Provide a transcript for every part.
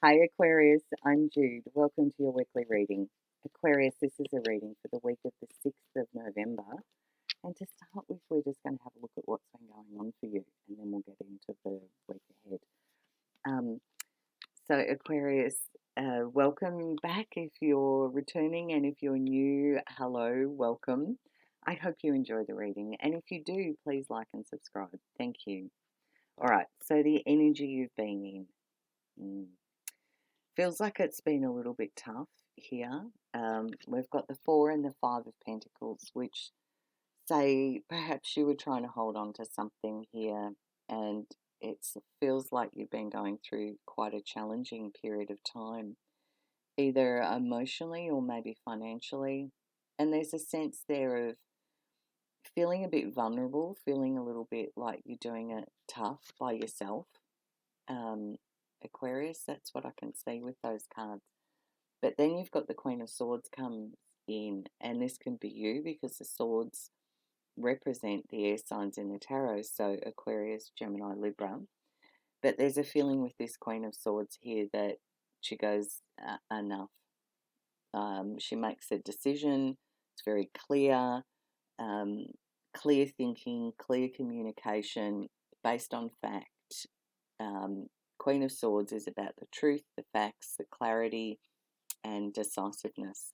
Hi Aquarius, I'm Jude. Welcome to your weekly reading. Aquarius, this is a reading for the week of the 6th of November. And to start with, we're just going to have a look at what's been going on for you, and then we'll get into the week ahead. So Aquarius, welcome back if you're returning, and if you're new, hello, welcome. I hope you enjoy the reading, and if you do, please like and subscribe. Thank you. All right, so the energy you've been in. Feels like it's been a little bit tough here. We've got the 4 and the 5 of Pentacles, which say perhaps you were trying to hold on to something here, and it feels like you've been going through quite a challenging period of time, either emotionally or maybe financially. And there's a sense there of feeling a bit vulnerable, feeling a little bit like you're doing it tough by yourself. Aquarius, that's what I can see with those cards. But then you've got the Queen of Swords comes in, and this can be you because the swords represent the air signs in the tarot, so Aquarius, Gemini, Libra. But there's a feeling with this Queen of Swords here that she goes, enough. She makes a decision, it's very clear, clear thinking, clear communication, based on fact. Queen of Swords is about the truth, the facts, the clarity, and decisiveness.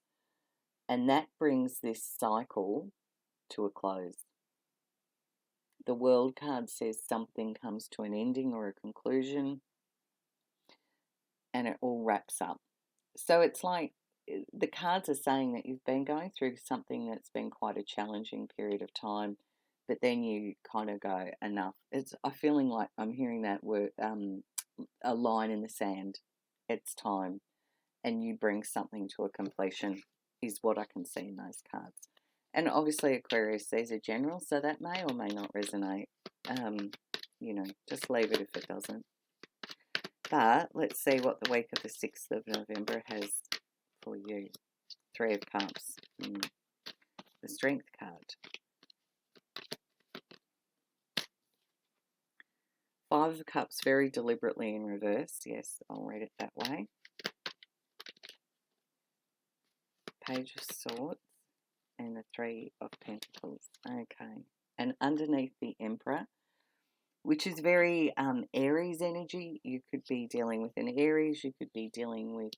And that brings this cycle to a close. The World card says something comes to an ending or a conclusion, and it all wraps up. So it's like the cards are saying that you've been going through something that's been quite a challenging period of time, but then you kind of go, enough. I'm feeling like I'm hearing that word, a line in the sand. It's time. And you bring something to a completion is what I can see in those cards. And obviously Aquarius, these are general, so that may or may not resonate. Just leave it if it doesn't. But let's see what the week of the 6th of November has for you. 3 of Cups. The Strength card. 5 of Cups, very deliberately in reverse. Yes, I'll read it that way. Page of Swords and the 3 of Pentacles. Okay. And underneath the Emperor, which is very Aries energy. You could be dealing with an Aries. You could be dealing with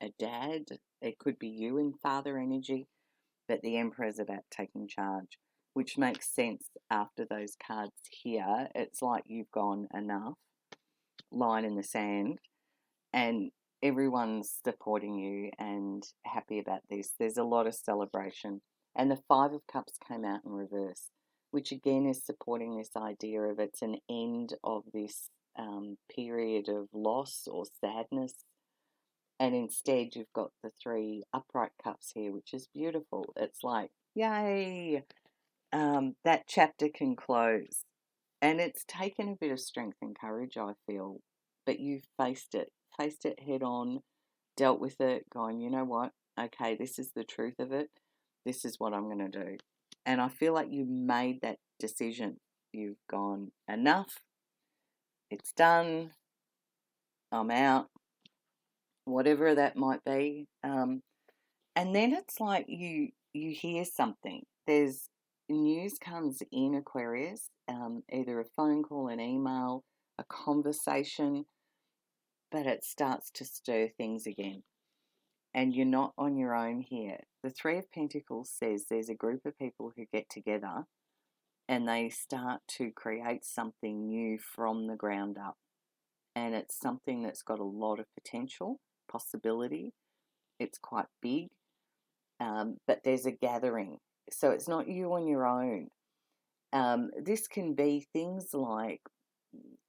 a dad. It could be you in father energy. But the Emperor is about taking charge, which makes sense after those cards here. It's like you've gone enough, line in the sand, and everyone's supporting you and happy about this. There's a lot of celebration. And the 5 of Cups came out in reverse, which again is supporting this idea of it's an end of this period of loss or sadness. And instead you've got the 3 upright cups here, which is beautiful. It's like, yay, that chapter can close. And it's taken a bit of strength and courage, I feel, but you've faced it head on, dealt with it, going, you know what, okay, this is the truth of it. This is what I'm going to do. And I feel like you made that decision. You've gone, enough, it's done, I'm out, whatever that might be. And then it's like you hear something. There's news comes in, Aquarius, either a phone call, an email, a conversation, but it starts to stir things again. And you're not on your own here. The 3 of Pentacles says there's a group of people who get together and they start to create something new from the ground up. And it's something that's got a lot of potential, possibility. It's quite big, but there's a gathering. So it's not you on your own. This can be things like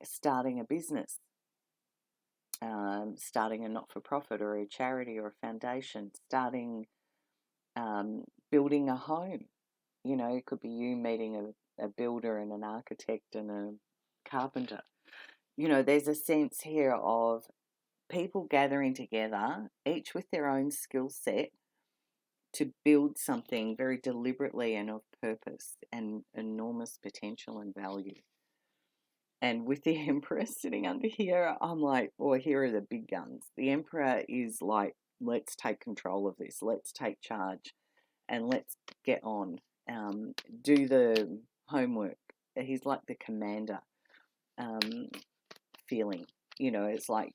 starting a business, starting a not-for-profit or a charity or a foundation, building a home. It could be you meeting a builder and an architect and a carpenter. There's a sense here of people gathering together, each with their own skill set, to build something very deliberately and of purpose and enormous potential and value. And with the Emperor sitting under here, I'm like, well, here are the big guns. The Emperor is like, let's take control of this. Let's take charge and let's get on. Do the homework. He's like the commander feeling. It's like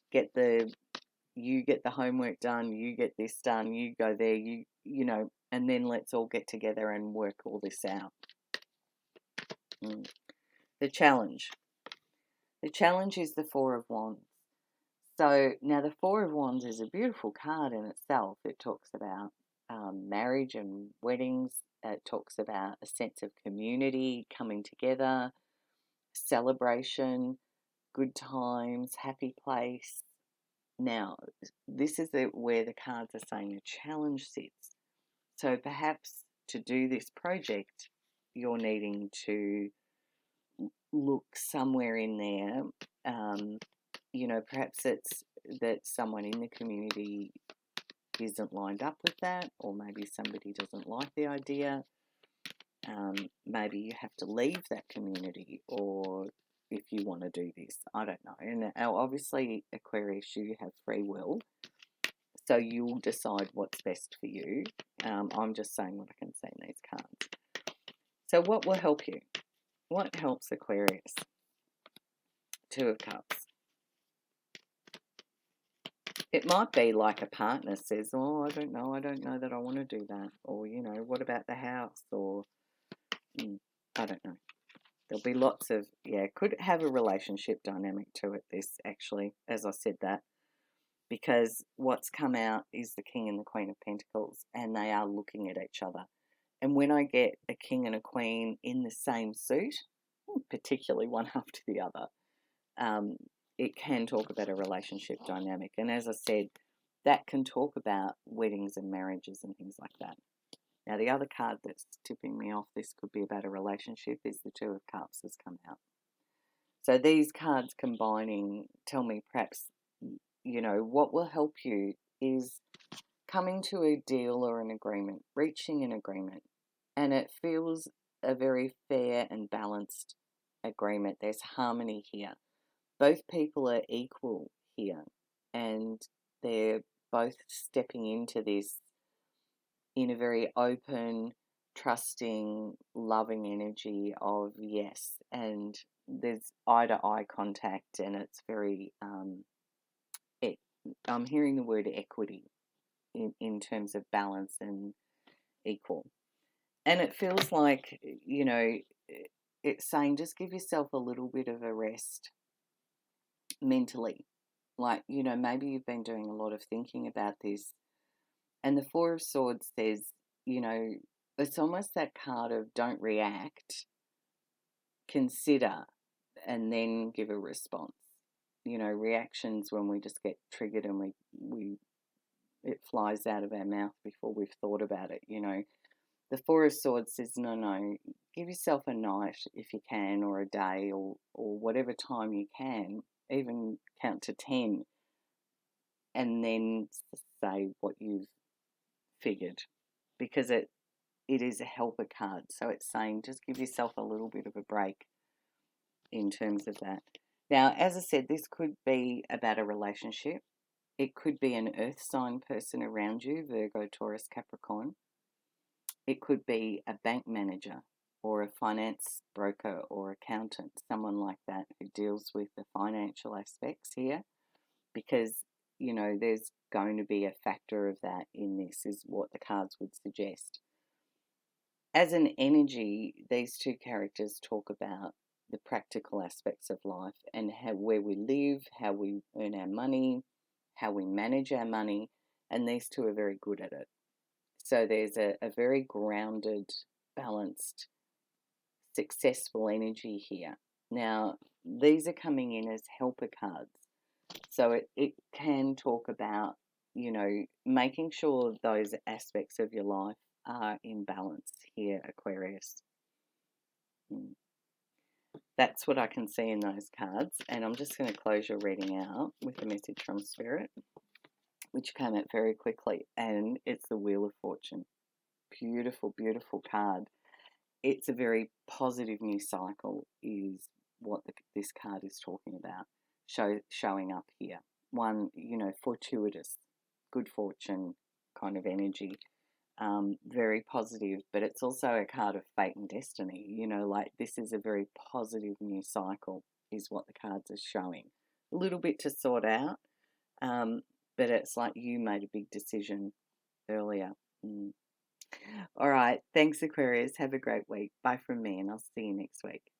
you get the homework done, you get this done, you go there, and then let's all get together and work all this out. The challenge. The challenge is the Four of Wands. So now the Four of Wands is a beautiful card in itself. It talks about marriage and weddings. It talks about a sense of community, coming together, celebration, good times, happy place. Now, this is where the cards are saying a challenge sits. So perhaps to do this project, you're needing to look somewhere in there. Perhaps it's that someone in the community isn't lined up with that, or maybe somebody doesn't like the idea. Maybe you have to leave that community, or if you want to do this, I don't know. And obviously, Aquarius, you have free will, so you'll decide what's best for you. I'm just saying what I can see in these cards. So what will help you? What helps Aquarius? Two of Cups. It might be like a partner says, oh, I don't know that I want to do that. Or, what about the house? Or, I don't know. There'll be lots of, could have a relationship dynamic to it, this actually, as I said that. Because what's come out is the King and the Queen of Pentacles, and they are looking at each other. And when I get a King and a Queen in the same suit, particularly one after the other, it can talk about a relationship dynamic. And as I said, that can talk about weddings and marriages and things like that. Now, the other card that's tipping me off this could be about a relationship is the Two of Cups has come out. So these cards combining tell me perhaps, what will help you is coming to a deal or an agreement, reaching an agreement. And it feels a very fair and balanced agreement. There's harmony here. Both people are equal here, and they're both stepping into this in a very open, trusting, loving energy of yes. And there's eye-to-eye contact, and it's very, I'm hearing the word equity in terms of balance and equal. And it feels like, it's saying just give yourself a little bit of a rest mentally. Like, maybe you've been doing a lot of thinking about this. And the Four of Swords says, it's almost that card of don't react, consider, and then give a response. Reactions when we just get triggered and it flies out of our mouth before we've thought about it, The Four of Swords says, no, give yourself a night if you can, or a day, or whatever time you can, even count to 10, and then say what you've figured, because it is a helper card. So it's saying just give yourself a little bit of a break in terms of that. Now, as I said, this could be about a relationship. It could be an earth sign person around you, Virgo, Taurus, Capricorn. It could be a bank manager or a finance broker or accountant, someone like that who deals with the financial aspects here, because, there's going to be a factor of that in this, is what the cards would suggest. As an energy, these two characters talk about the practical aspects of life and where we live, how we earn our money, how we manage our money, and these two are very good at it. So there's a very grounded, balanced, successful energy here. Now, these are coming in as helper cards. So it can talk about, making sure those aspects of your life are in balance here, Aquarius. That's what I can see in those cards. And I'm just going to close your reading out with a message from Spirit, which came out very quickly. And it's the Wheel of Fortune. Beautiful, beautiful card. It's a very positive new cycle is what this card is talking about showing up here. One, fortuitous, good fortune kind of energy. Very positive, but it's also a card of fate and destiny. Like this is a very positive new cycle, is what the cards are showing. A little bit to sort out, but it's like you made a big decision earlier. All right. Thanks, Aquarius. Have a great week. Bye from me, and I'll see you next week.